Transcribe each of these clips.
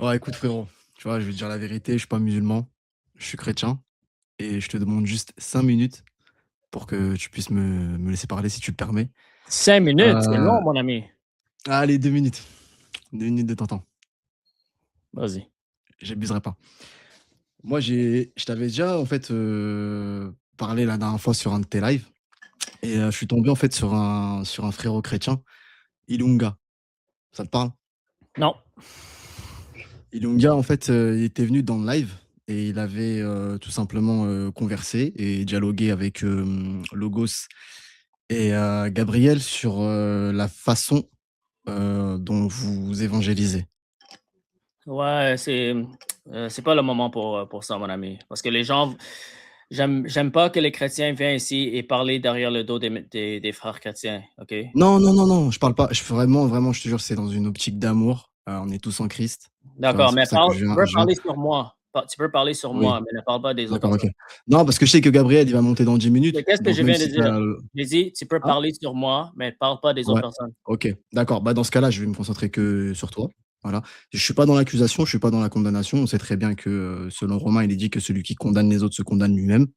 Ouais, écoute frérot, tu vois, je vais te dire la vérité, je suis pas musulman, je suis chrétien et je te demande juste 5 minutes pour que tu puisses me laisser parler si tu le permets. 5 minutes, c'est long, Heu, mon ami. allez 2 minutes, 2 minutes de ton temps, Vas-y. j'abuserai pas. Moi, je t'avais déjà en fait, parlé la dernière fois sur un de tes lives et je suis tombé en fait sur un frérot chrétien, Ilunga, ça te parle? Non. Ilunga en fait, il était venu dans le live et il avait, tout simplement, conversé et dialogué avec, Logos et Gabriel sur, la façon, dont vous évangélisez. Ouais, c'est pas le moment pour ça, mon ami. Parce que les gens j'aime pas que les chrétiens viennent ici et parler derrière le dos des frères chrétiens, OK? Non, non, non, non, je parle pas, je vraiment, vraiment, je te jure, c'est dans une optique d'amour, on est tous en Christ, tu vois? D'accord, C'est mais pour ça que tu peux je viens parler sur moi. Tu peux parler sur oui, moi, mais ne parle pas des autres d'accord, OK. personnes. Non, parce que je sais que Gabriel, il va monter dans 10 Mais minutes, qu'est-ce que donc je même viens de si tu dire? as J'ai dit: «Tu peux hein? parler sur moi, mais parle pas des autres Ouais, personnes». OK, d'accord. Bah, dans ce cas-là, je vais me concentrer que sur toi, voilà. Je suis pas dans l'accusation, je suis pas dans la condamnation. On sait très bien que, selon Romains, il est dit que celui qui condamne les autres se condamne lui-même.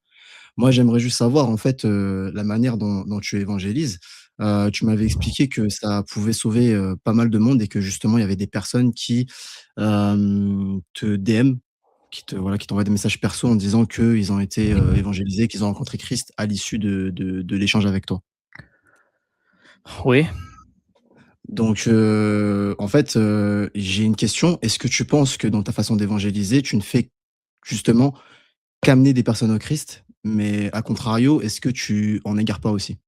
Moi, j'aimerais juste savoir, en fait, la manière dont tu évangélises. Tu m'avais expliqué que ça pouvait sauver, pas mal de monde et que justement, il y avait des personnes qui, te DM, qui t'envoient des messages perso en disant qu'ils ont été, évangélisés, qu'ils ont rencontré Christ à l'issue de l'échange avec toi. Oui. Donc, en fait, j'ai une question. Est-ce que tu penses que dans ta façon d'évangéliser, tu ne fais justement qu'amener des personnes au Christ? Mais à contrario, est-ce que tu en égares pas aussi?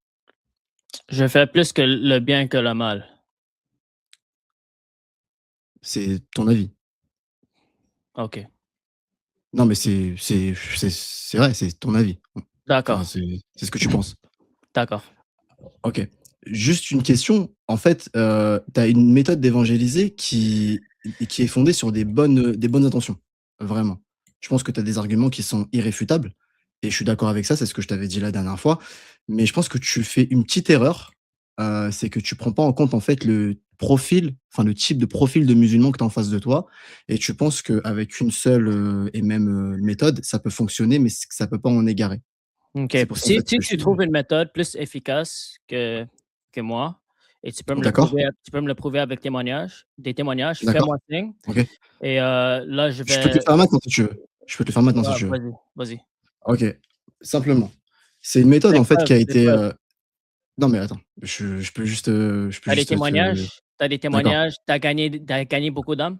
Je fais plus que le bien que le mal. C'est ton avis. OK. Non, mais c'est vrai, c'est ton avis. Enfin, D'accord, c'est ce que tu penses. d'accord. OK. Juste une question. En fait, tu as une méthode d'évangéliser qui est fondée sur des bonnes intentions, vraiment. Je pense que tu as des arguments qui sont irréfutables et je suis d'accord avec ça, c'est ce que je t'avais dit la dernière fois. Mais je pense que tu fais une petite erreur, c'est que tu prends pas en compte, en fait, le profil, enfin, le type de profil de musulman que tu as en face de toi et tu penses qu'avec une seule, et même, méthode, ça peut fonctionner, mais ça peut pas en égarer. OK. C'est pour ça, en Si fait, si que je tu te trouves une méthode plus efficace que moi et d'accord, tu peux me le prouver avec des témoignages, d'accord, fais-moi signe OK. et là, je Je peux te le vais faire maintenant si tu veux. Je peux te le faire maintenant si ouais, tu veux. vas-y, vas-y. OK. Simplement. C'est une méthode en fait qui a Des été, preuves. non mais attends, je peux juste te Tu as des d'accord. témoignages, tu as gagné beaucoup d'âmes?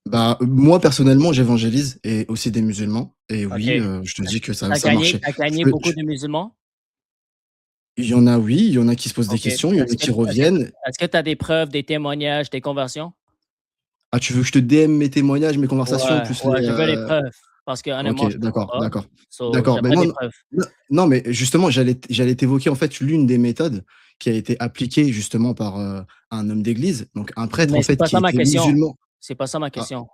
Bah, moi personnellement, j'évangélise et aussi des musulmans et oui, OK. je te dis que ça marchait. Tu as Je gagné peux beaucoup je de musulmans? il y en a oui, il y en a qui se posent des OK. questions, il y en a qui reviennent. Est-ce que tu as des preuves, des témoignages, des conversions? Ah, tu veux que je te DM mes témoignages, mes conversations Ouais, plus les, ouais, je veux les preuves parce que OK, honnêtement, je comprends d'accord, pas. d'accord. So, D'accord, mais j'aimerais non, des non, preuves. non, mais justement, j'allais t'évoquer, en fait, l'une des méthodes qui a été appliquée justement par, un homme d'église, donc un prêtre, en Mais c'est fait, pas qui ça ma était question. musulman. C'est pas ça ma Ah, question.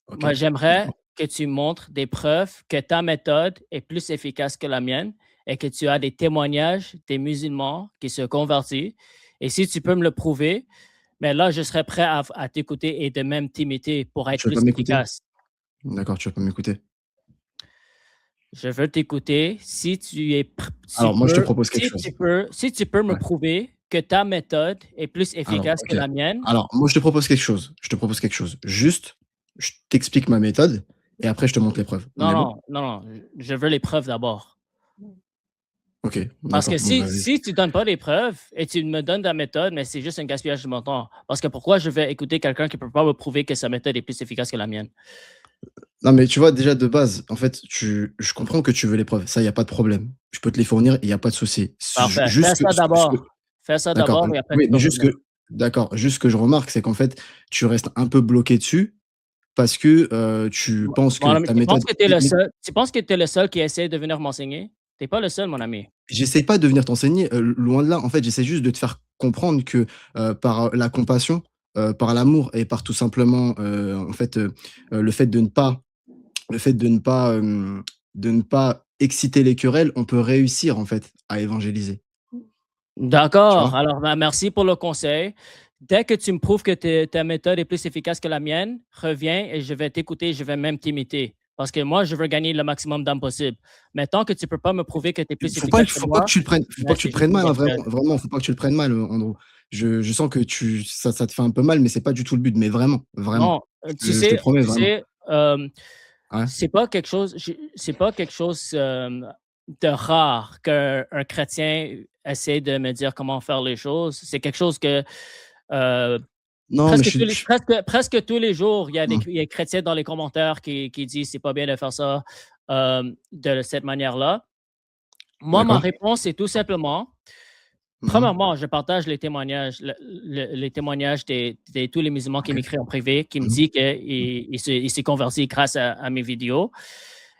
OK, Moi, j'aimerais dis-moi. que tu montres des preuves que ta méthode est plus efficace que la mienne et que tu as des témoignages des musulmans qui se convertissent. Et si tu peux me le prouver, mais là, je serais prêt à t'écouter et de même t'imiter pour être Tu vas plus pas m'écouter? efficace. D'accord, tu vas pas m'écouter. Je veux t'écouter si tu es Alors moi, je te propose quelque chose. si tu peux me Ouais, prouver que ta méthode est plus alors efficace que OK. la mienne. Alors moi, je te propose quelque chose. Je te propose quelque chose. Juste, je t'explique ma méthode et après je te montre les preuves. On Non, est bon? non, non, non, je veux les preuves d'abord. OK, Parce que d'accord, bon, vas-y. si tu donnes pas les preuves et tu me donnes ta méthode, mais c'est juste un gaspillage de mon temps. Parce que pourquoi je vais écouter quelqu'un qui peut pas me prouver que sa méthode est plus efficace que la mienne? Non, mais tu vois, déjà de base, en fait, je comprends que tu veux les preuves, ça, il y a pas de problème. Je peux te les fournir, il y a pas de souci. Parfait. Juste Fais ça d'accord, d'abord et après oui, tu mais peux revenir. juste ce que je remarque, c'est qu'en fait, tu restes un peu bloqué dessus parce que, tu penses que Mon ami, ta méthode mais tu penses que tu es le seul qui essaie de venir m'enseigner? Tu es pas le seul, mon ami. j'essaie pas de venir t'enseigner, loin de là. En fait, j'essaie juste de te faire comprendre que, par la compassion, par l'amour et par tout simplement, en fait, le fait le fait de ne pas exciter les querelles, on peut réussir en fait à évangéliser, tu D'accord. vois? Alors, ben, merci pour le conseil. dès que tu me prouves que ta méthode est plus efficace que la mienne, reviens et je vais t'écouter, je vais même t'imiter. Parce que moi, je veux gagner le maximum d'âme possible. Mais tant que tu ne peux pas me prouver que tu es plus efficace que Faut pas que moi, tu le prennes, faut ben, pas que tu c'est le juste prennes une mal, hein, game vraiment, perdue. vraiment, faut pas que tu le prennes mal, Andrew. Je sens que ça te fait un peu mal, mais c'est pas du tout le but, mais vraiment, vraiment. Non, Je te promets, vraiment. Ouais. c'est pas quelque chose, c'est pas quelque chose de rare qu'un chrétien essaie de me dire comment faire les choses. C'est quelque chose que euh, Non, mais presque tous les jours, mmh, il y a des chrétiens dans les commentaires qui disent c'est pas bien de faire ça de cette manière-là. Moi, ma d'accord. réponse est tout simplement, Mmh. premièrement, je partage les témoignages, les témoignages de tous les musulmans qui OK. m'écrivent en privé, qui me Mmh mh. disent qu'il s'est converti grâce à mes vidéos.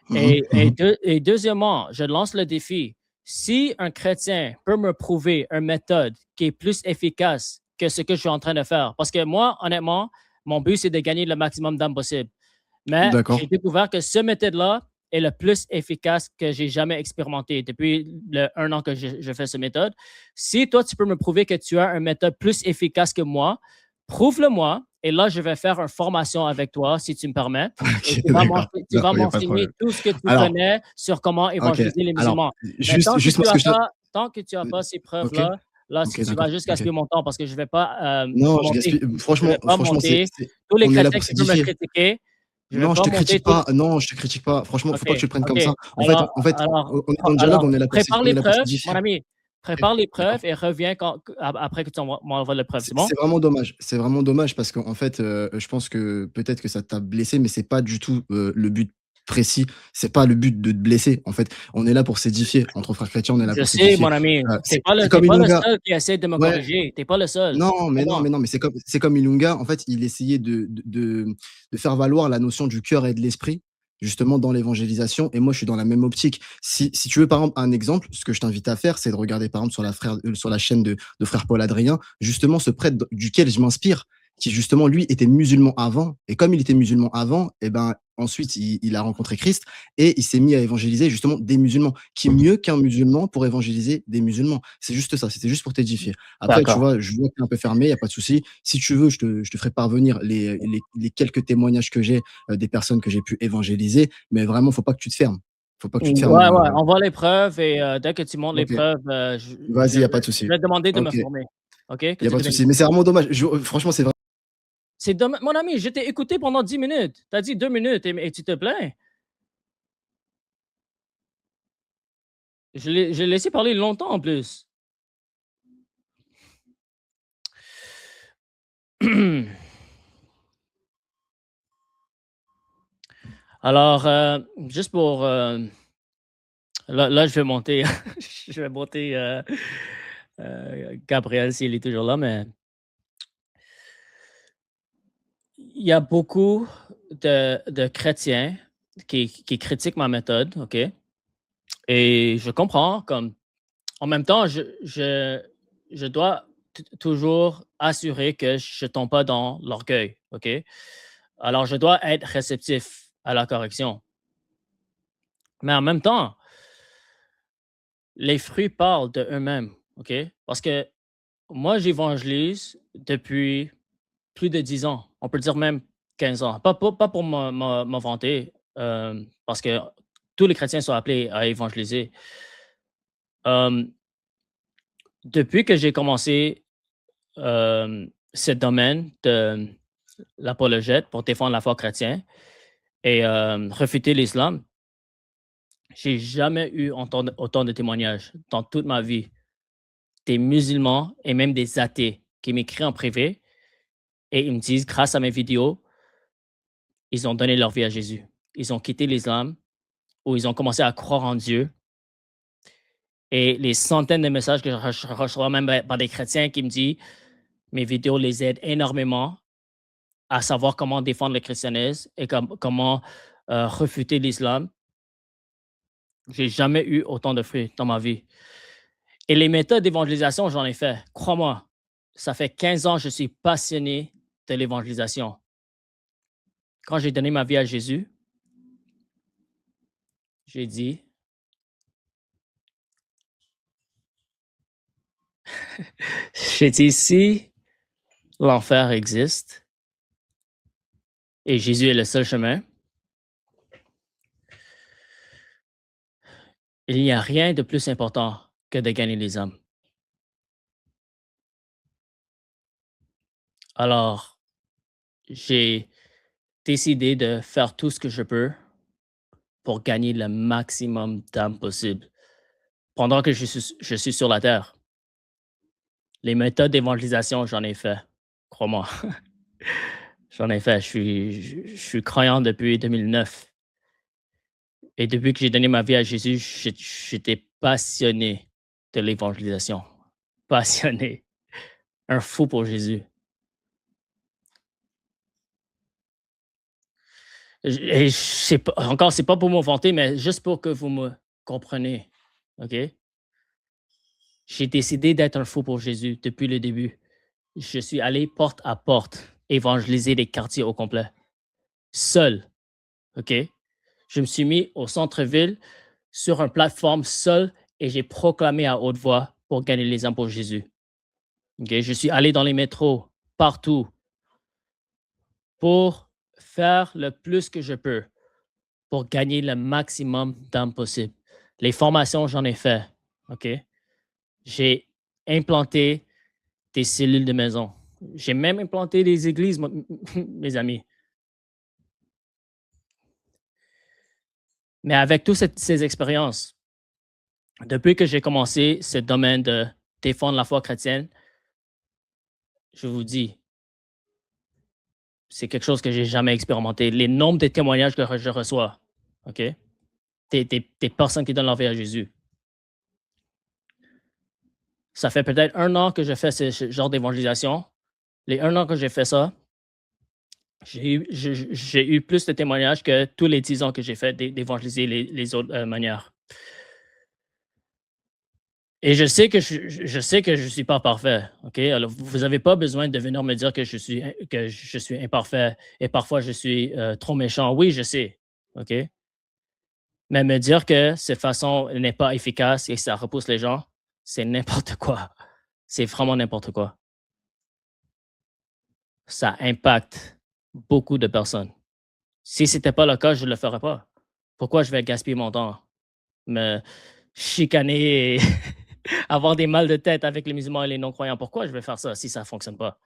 Mmh. Mmh. Et deuxièmement, je lance le défi. Si un chrétien peut me prouver une méthode qui est plus efficace que ce que je suis en train de faire, parce que moi, honnêtement, mon but, c'est de gagner le maximum d'âmes possible. Mais D'accord. j'ai découvert que ce méthode-là est le plus efficace que j'ai jamais expérimenté depuis le 1 an que je fais cette méthode. Si toi, tu peux me prouver que tu as une méthode plus efficace que moi, prouve-le-moi. Et là, je vais faire une formation avec toi, si tu me permets. Et OK, d'accord. tu vas D'accord, il y a pas de m'enseigner problème. tout ce que tu Alors, connais sur comment OK, évangéliser les alors, musulmans. Mais juste parce que je te tant que tu as pas ces OK, preuves-là, là, OK, tu vas d'accord, juste OK. gaspiller mon temps parce que Non, je gaspille je vais pas franchement, monter tous les on est là chrétiens pour qui peuvent me s'édifier. critiquer. Je vais Non, je pas te monter critique tout. pas. Non, je te critique pas. Franchement, faut OK, pas que tu le prennes comme OK. ça. On est dans le dialogue, Prépare on est les là pour preuves, mon s'édifier. ami. OK, Prépare les d'accord. preuves et reviens après que tu m'envoies les preuves. C'est bon? C'est vraiment dommage. C'est vraiment dommage parce qu'en fait, je pense que peut-être que ça t'a blessé, mais c'est pas du tout, le but précis. C'est pas le but de te blesser. En fait, on est là pour s'édifier. Entre frères chrétiens, on est là Je pour sais, s'édifier. mon ami. C'est Tu comme pas le Ilunga. seul qui essaie de me Ouais. corriger. Tu pas le seul. Non, mais non, Vraiment. mais non, mais c'est comme Ilunga, en fait, il essayait de faire valoir la notion du cœur et de l'esprit, justement dans l'évangélisation et moi je suis dans la même optique. Si tu veux par exemple un exemple, ce que je t'invite à faire, c'est de regarder par exemple sur la chaîne de frère Paul Adrien, justement ce prêtre duquel je m'inspire, qui justement lui était musulman avant et comme il était musulman avant et ben, ensuite il a rencontré Christ et il s'est mis à évangéliser justement des musulmans. Qui mieux qu'un musulman pour évangéliser des musulmans? C'est juste ça, c'était juste pour t'édifier. Après, tu D'accord. vois, je vois que tu es un peu fermé, il y a pas de souci. Si tu veux, je te ferai parvenir les quelques témoignages que j'ai, des personnes que j'ai pu évangéliser, mais vraiment, faut pas que tu te fermes. Faut pas que tu te fermes, Ouais, ouais. Envoie les preuves et dès que tu montes les OK. preuves, Vas-y, il y a pas de je souci. vais te demander de me OK, il former. OK? Que y a Dieu pas te de bénisse. souci. Mais c'est vraiment dommage. Franchement, c'est Mon ami, je t'ai écouté pendant 10 minutes. Tu as dit 2 minutes et tu te plains. Je l'ai laissé parler longtemps en plus. Alors, juste pour, là, je vais monter je vais monter, Gabriel s'il est toujours là, mais il y a beaucoup de chrétiens qui critiquent ma méthode, OK? Et je comprends, comme en même temps, je dois toujours assurer que je tombe pas dans l'orgueil, OK? Alors, je dois être réceptif à la correction. Mais en même temps, les fruits parlent de eux-mêmes, OK? Parce que moi, j'évangélise depuis plus de 10 ans. On peut dire même 15 ans. Pas pour me vanter, parce que tous les chrétiens sont appelés à évangéliser. Hem, Depuis que j'ai commencé, ce domaine de l'apologète pour défendre la foi chrétienne et réfuter l'islam, j'ai jamais eu autant de témoignages dans toute ma vie. Des musulmans et même des athées qui m'écrivent en privé et ils me disent, grâce à mes vidéos, ils ont donné leur vie à Jésus. Ils ont quitté l'islam ou ils ont commencé à croire en Dieu. Et les centaines de messages que je reçois même par des chrétiens qui me disent, mes vidéos les aident énormément à savoir comment défendre le christianisme et comment refuter l'islam. J'ai jamais eu autant de fruits dans ma vie. Et les méthodes d'évangélisation, j'en ai fait. Crois-moi, ça fait 15 ans que je suis passionné de l'évangélisation. Quand j'ai donné ma vie à Jésus, j'ai dit, j'ai dit, si l'enfer existe et Jésus est le seul chemin, il n'y a rien de plus important que de gagner les âmes. Alors, j'ai décidé de faire tout ce que je peux pour gagner le maximum d'âmes possible pendant que je suis sur la terre. Les méthodes d'évangélisation, j'en ai fait, crois-moi. J'en ai fait. Je suis croyant depuis 2009 et depuis que j'ai donné ma vie à Jésus, j'étais passionné de l'évangélisation. Passionné. Un fou pour Jésus. Et c'est pas encore, c'est pas pour me vanter, mais juste pour que vous me compreniez, OK? J'ai décidé d'être un fou pour Jésus depuis le début. Je suis allé porte à porte évangéliser des quartiers au complet, seul, OK? Je me suis mis au centre-ville sur une plateforme seul et j'ai proclamé à haute voix pour gagner les âmes pour Jésus. OK? Je suis allé dans les métros, partout, pour faire le plus que je peux pour gagner le maximum d'âmes possible. Les formations, j'en ai fait. OK? J'ai implanté des cellules de maison. J'ai même implanté des églises, mes amis. Mais avec toutes ces expériences, depuis que j'ai commencé ce domaine de défendre la foi chrétienne, je vous dis, c'est quelque chose que j'ai jamais expérimenté. Les nombres de témoignages que je reçois, OK? Des personnes qui donnent leur vie à Jésus. Ça fait peut-être 1 an que je fais ce genre d'évangélisation. Les 1 an que j'ai fait ça, j'ai eu plus de témoignages que tous les 10 ans que j'ai fait d'évangéliser les autres manières. Et je sais que je sais que je suis pas parfait, OK? Alors, vous avez pas besoin de venir me dire que que je suis imparfait et parfois je suis trop méchant. Oui, je sais, OK? Mais me dire que cette façon n'est pas efficace et que ça repousse les gens, c'est n'importe quoi. C'est vraiment n'importe quoi. Ça impacte beaucoup de personnes. Si c'était pas le cas, je le ferais pas. Pourquoi je vais gaspiller mon temps, me chicaner et avoir des mal de tête avec les musulmans et les non-croyants? Pourquoi je vais faire ça si ça fonctionne pas?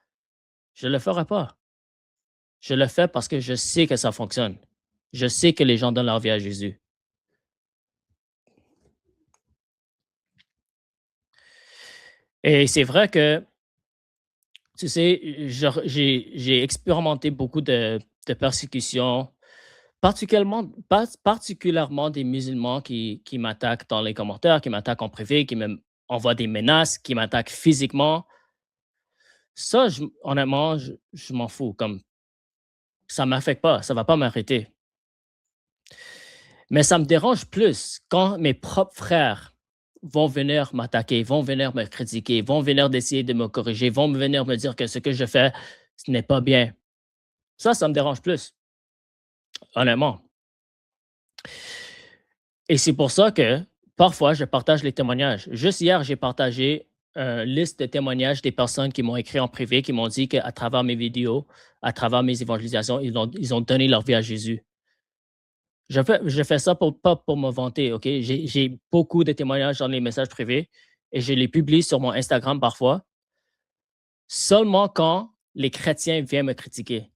Je le ferai pas. Je le fais parce que je sais que ça fonctionne. Je sais que les gens donnent leur vie à Jésus. Et c'est vrai que, tu sais, j'ai expérimenté beaucoup de persécutions, particulièrement des musulmans qui m'attaquent dans les commentaires, qui m'attaquent en privé, qui m'envoient des menaces, qui m'attaquent physiquement. Ça, honnêtement, je m'en fous. Comme ça ne m'affecte pas, ça ne va pas m'arrêter. Mais ça me dérange plus quand mes propres frères vont venir m'attaquer, vont venir me critiquer, vont venir d'essayer de me corriger, vont venir me dire que ce que je fais, ce n'est pas bien. Ça me dérange plus, honnêtement. Et c'est pour ça que parfois, je partage les témoignages. Juste hier, j'ai partagé une liste de témoignages des personnes qui m'ont écrit en privé, qui m'ont dit qu'à travers mes vidéos, à travers mes évangélisations, ils ont donné leur vie à Jésus. Je fais ça pas pour me vanter, OK? J'ai beaucoup de témoignages dans les messages privés et je les publie sur mon Instagram parfois, seulement quand les chrétiens viennent me critiquer.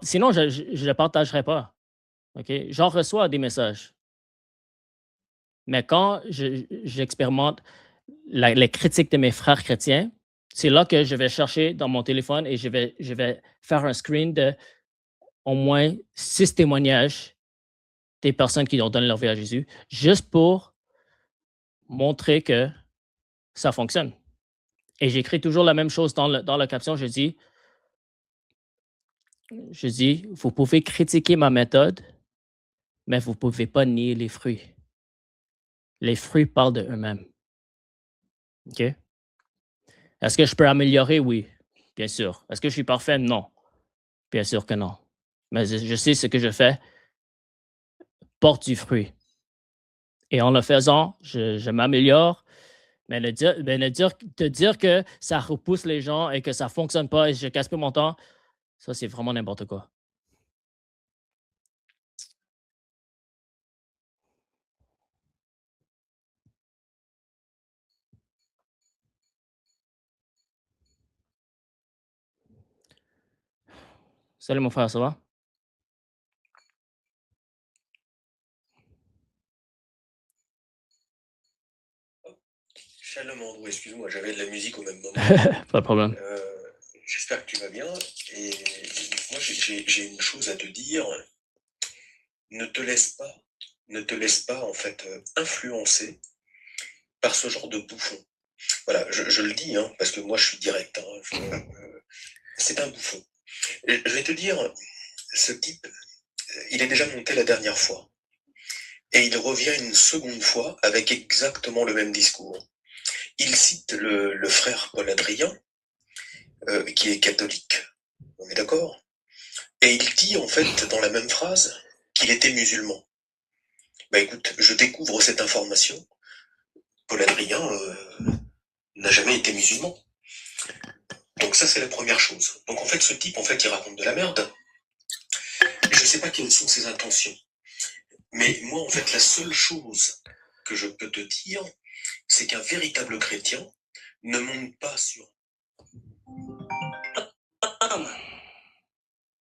Sinon, je ne le partagerai pas, OK? J'en reçois des messages. Mais quand j'expérimente les critiques de mes frères chrétiens, c'est là que je vais chercher dans mon téléphone et je vais faire un screen de au moins 6 témoignages des personnes qui ont donné leur vie à Jésus, juste pour montrer que ça fonctionne. Et j'écris toujours la même chose dans la caption. Je dis, vous pouvez critiquer ma méthode, mais vous ne pouvez pas nier les fruits. Les fruits parlent de eux-mêmes. OK? Est-ce que je peux améliorer? Oui, bien sûr. Est-ce que je suis parfait? Non. Bien sûr que non. Mais je sais ce que je fais porte du fruit. Et en le faisant, je m'améliore Mais te dire que ça repousse les gens et que ça fonctionne pas et je gaspille mon temps, ça, c'est vraiment n'importe quoi. Salut mon frère, ça va? Shalom Andrew, excuse-moi, j'avais de la musique au même moment. Pas de problème. J'espère que tu vas bien. Et moi, j'ai une chose à te dire. Ne te laisse pas, ne te laisse pas en fait influencer par ce genre de bouffon. Voilà, je le dis, hein, parce que moi je suis direct. C'est un bouffon. Et je vais te dire, ce type, il est déjà monté la dernière fois. Et il revient une seconde fois avec exactement le même discours. Il cite le frère Paul Adrien, qui est catholique. On est d'accord? Et il dit en fait dans la même phrase qu'il était musulman. Bah écoute, je découvre cette information. Paul Adrien n'a jamais été musulman. Donc ça c'est la première chose. Donc en fait ce type en fait il raconte de la merde. Et je sais pas quelles sont ses intentions. Mais moi en fait la seule chose que je peux te dire, c'est qu'un véritable chrétien ne monte pas sur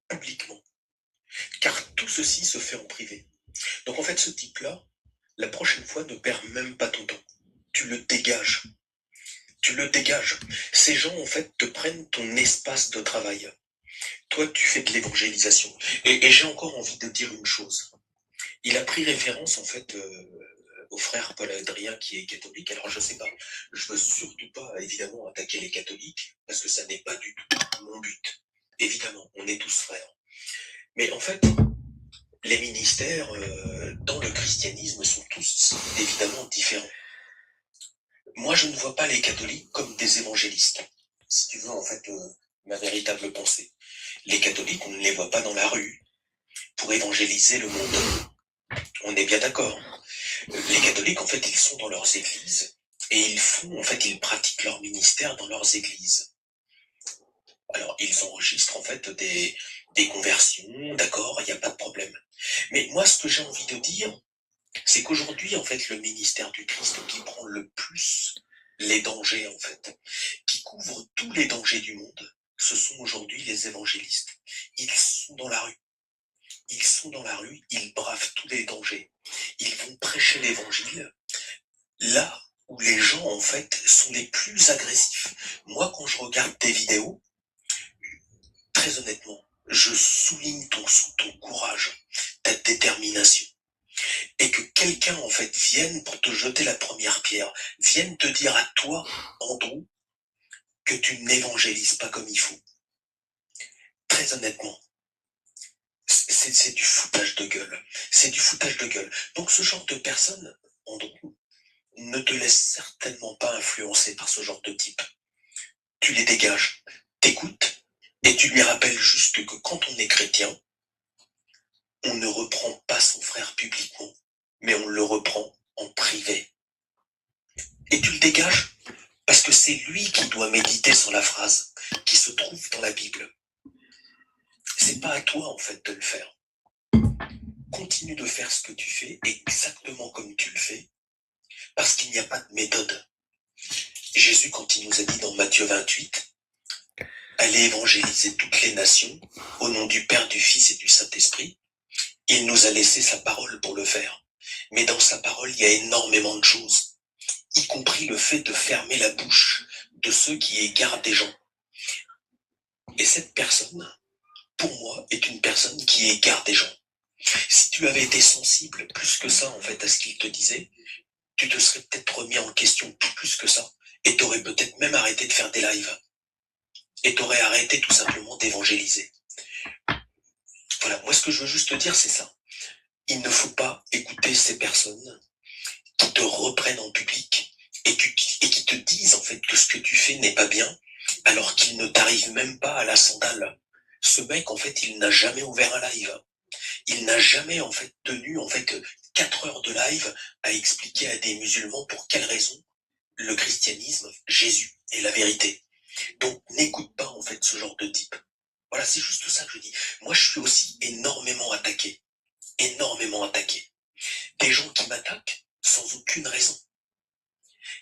publiquement. Car tout ceci se fait en privé. Donc en fait ce type-là, la prochaine fois ne perds même pas ton temps. Tu le dégages. Tu le dégages. Ces gens, en fait, te prennent ton espace de travail. Toi, tu fais de l'évangélisation. Et j'ai encore envie de dire une chose. Il a pris référence, en fait, au frère Paul Adrien qui est catholique. Alors, je sais pas. Je veux surtout pas, évidemment, attaquer les catholiques, parce que ça n'est pas du tout mon but. Évidemment, on est tous frères. Mais en fait, les ministères dans le christianisme sont tous évidemment différents. Moi, je ne vois pas les catholiques comme des évangélistes. Si tu veux, en fait, ma véritable pensée. Les catholiques, on ne les voit pas dans la rue pour évangéliser le monde. On est bien d'accord. Les catholiques, en fait, ils sont dans leurs églises et ils pratiquent leur ministère dans leurs églises. Alors, ils enregistrent, en fait, des conversions, d'accord, il n'y a pas de problème. Mais moi, ce que j'ai envie de dire, c'est qu'aujourd'hui, en fait, le ministère du Christ qui prend le plus les dangers, en fait, qui couvre tous les dangers du monde, ce sont aujourd'hui les évangélistes. Ils sont dans la rue. Ils sont dans la rue, ils bravent tous les dangers. Ils vont prêcher l'évangile là où les gens, en fait, sont les plus agressifs. Moi, quand je regarde tes vidéos, très honnêtement, je souligne ton courage, ta détermination. Et que quelqu'un, en fait, vienne pour te jeter la première pierre, vienne te dire à toi, Andrew, que tu n'évangélises pas comme il faut. Très honnêtement, c'est du foutage de gueule. C'est du foutage de gueule. Donc ce genre de personne, Andrew, ne te laisse certainement pas influencer par ce genre de type. Tu les dégages, t'écoutes, et tu lui rappelles juste que quand on est chrétien, on ne reprend pas son frère publiquement, mais on le reprend en privé. Et tu le dégages parce que c'est lui qui doit méditer sur la phrase qui se trouve dans la Bible. C'est pas à toi, en fait, de le faire. Continue de faire ce que tu fais exactement comme tu le fais, parce qu'il n'y a pas de méthode. Jésus, quand il nous a dit dans Matthieu 28, allez évangéliser toutes les nations, au nom du Père, du Fils et du Saint-Esprit, il nous a laissé sa parole pour le faire. Mais dans sa parole, il y a énormément de choses, y compris le fait de fermer la bouche de ceux qui égarent des gens. Et cette personne, pour moi, est une personne qui égare des gens. Si tu avais été sensible plus que ça, en fait, à ce qu'il te disait, tu te serais peut-être remis en question plus que ça, et t'aurais peut-être même arrêté de faire des lives. Et t'aurais arrêté tout simplement d'évangéliser. Voilà, moi ce que je veux juste te dire, c'est ça. Il ne faut pas écouter ces personnes qui te reprennent en public et qui te disent en fait que ce que tu fais n'est pas bien, alors qu'il ne t'arrive même pas à la sandale. Ce mec, en fait, il n'a jamais ouvert un live. Il n'a jamais, en fait, tenu, en fait, 4 heures de live à expliquer à des musulmans pour quelle raison le christianisme, Jésus est la vérité. Donc n'écoute pas en fait ce genre de type. Voilà, c'est juste ça que je dis. Moi, je suis aussi énormément attaqué. Énormément attaqué. Des gens qui m'attaquent sans aucune raison.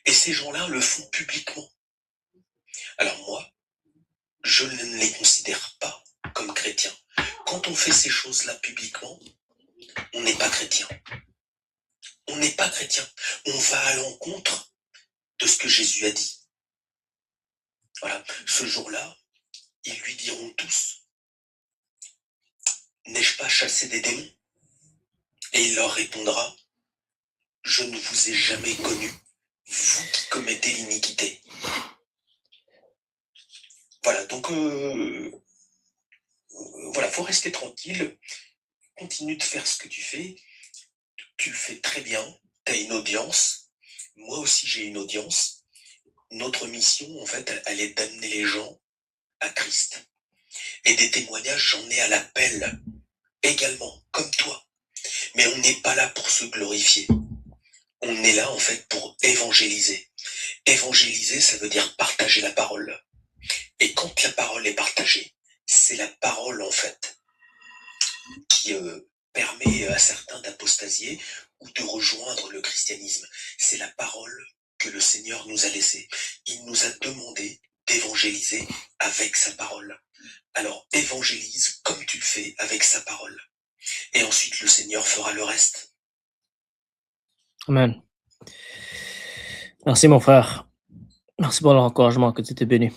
Et ces gens-là le font publiquement. Alors moi, je ne les considère pas comme chrétiens. Quand on fait ces choses-là publiquement, on n'est pas chrétien. On n'est pas chrétien. On va à l'encontre de ce que Jésus a dit. Voilà. Ce jour-là, ils lui diront tous, n'ai-je pas chassé des démons? Et il leur répondra, je ne vous ai jamais connu, vous qui commettez l'iniquité. Voilà, donc voilà, faut rester tranquille, continue de faire ce que tu fais, tu le fais très bien, tu as une audience, moi aussi j'ai une audience. Notre mission, en fait, elle est d'amener les gens à Christ. Et des témoignages, j'en ai à l'appel également, comme toi. Mais on n'est pas là pour se glorifier. On est là, en fait, pour évangéliser. Évangéliser, ça veut dire partager la parole. Et quand la parole est partagée, c'est la parole, en fait, qui permet à certains d'apostasier ou de rejoindre le christianisme. C'est la parole que le Seigneur nous a laissée. Il nous a demandé d'évangéliser avec sa parole. Alors évangélise comme tu le fais avec sa parole. Et ensuite le Seigneur fera le reste. Amen. Merci, mon frère. Merci pour l'encouragement, que tu t'es béni.